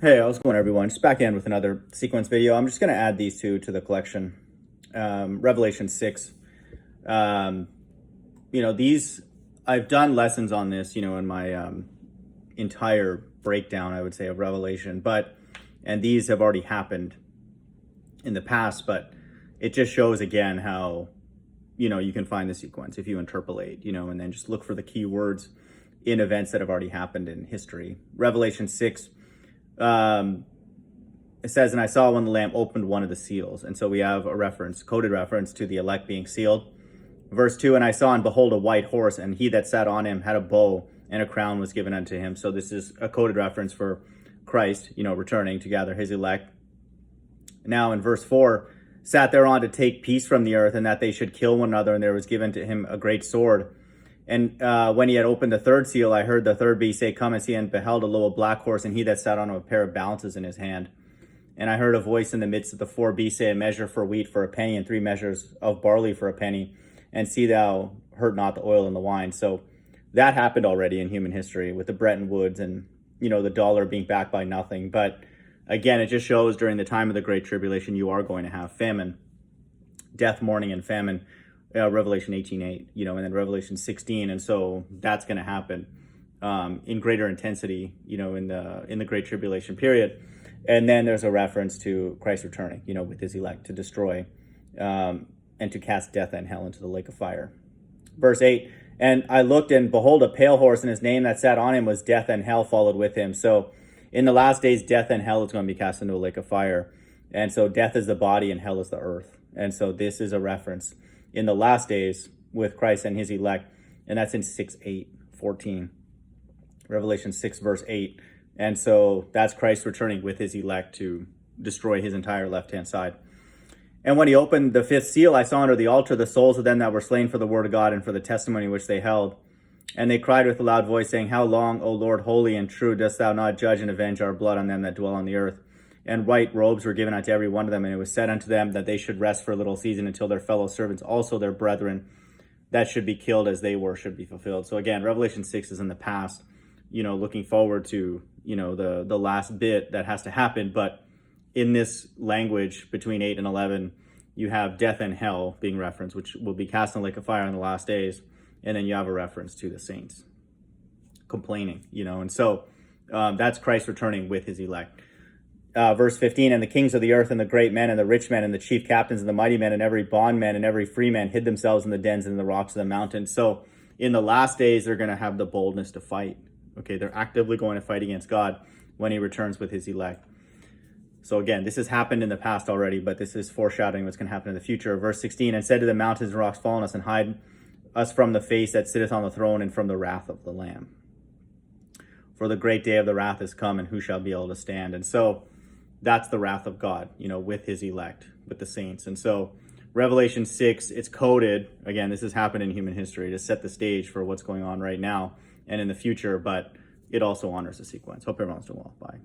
Hey, how's it going, everyone? Just back in with another sequence video. I'm just going to add these two to the collection. Revelation 6. These, I've done lessons on this, in my entire breakdown, I would say, of Revelation. And these have already happened in the past, but it just shows again how, you can find the sequence if you interpolate, and then just look for the key words in events that have already happened in history. Revelation 6. It says, and I saw when the Lamb opened one of the seals. And so we have a reference, coded reference to the elect being sealed. Verse 2, and I saw and behold a white horse, and he that sat on him had a bow, and a crown was given unto him. So this is a coded reference for Christ, returning to gather his elect. Now in verse 4, sat thereon to take peace from the earth, and that they should kill one another, and there was given to him a great sword. And when he had opened the third seal, I heard the third beast say, come and see, and beheld a little black horse, and he that sat on him a pair of balances in his hand. And I heard a voice in the midst of the four beasts say, a measure for wheat for a penny, and 3 measures of barley for a penny. And see thou hurt not the oil and the wine. So that happened already in human history with the Bretton Woods and, the dollar being backed by nothing. But again, it just shows during the time of the Great Tribulation, you are going to have famine, death, mourning, and famine. Revelation 18:8, and then Revelation 16, and so that's going to happen in greater intensity, in the Great Tribulation period. And then there's a reference to Christ returning, with his elect to destroy and to cast death and hell into the lake of fire. Verse 8, and I looked, and behold, a pale horse, and his name that sat on him was Death, and hell followed with him. So in the last days, death and hell is going to be cast into a lake of fire. And so death is the body, and hell is the earth. And so this is a reference in the last days with Christ and his elect. And that's in 6:8-14. Revelation 6 verse 8. And so that's Christ returning with his elect to destroy his entire left-hand side. And when he opened the 5th seal, I saw under the altar the souls of them that were slain for the word of God and for the testimony which they held. And they cried with a loud voice, saying, how long, O Lord, holy and true, dost thou not judge and avenge our blood on them that dwell on the earth? And white robes were given unto every one of them, and it was said unto them that they should rest for a little season until their fellow servants, also their brethren, that should be killed as they were, should be fulfilled. So again, Revelation 6 is in the past, looking forward to, the last bit that has to happen. But in this language between 8 and 11, you have death and hell being referenced, which will be cast in the lake of fire in the last days. And then you have a reference to the saints complaining, and so that's Christ returning with his elect. Verse 15, and the kings of the earth and the great men and the rich men and the chief captains and the mighty men and every bondman and every free man hid themselves in the dens and in the rocks of the mountains. So in the last days, they're going to have the boldness to fight. Okay, they're actively going to fight against God when he returns with his elect. So again, this has happened in the past already, but this is foreshadowing what's going to happen in the future. Verse 16, and said to the mountains and rocks, fall on us and hide us from the face that sitteth on the throne and from the wrath of the Lamb. For the great day of the wrath is come, and who shall be able to stand? And so that's the wrath of God, with his elect, with the saints. And so Revelation 6, it's coded. Again, this has happened in human history to set the stage for what's going on right now and in the future, but it also honors the sequence. Hope everyone's doing well. Bye.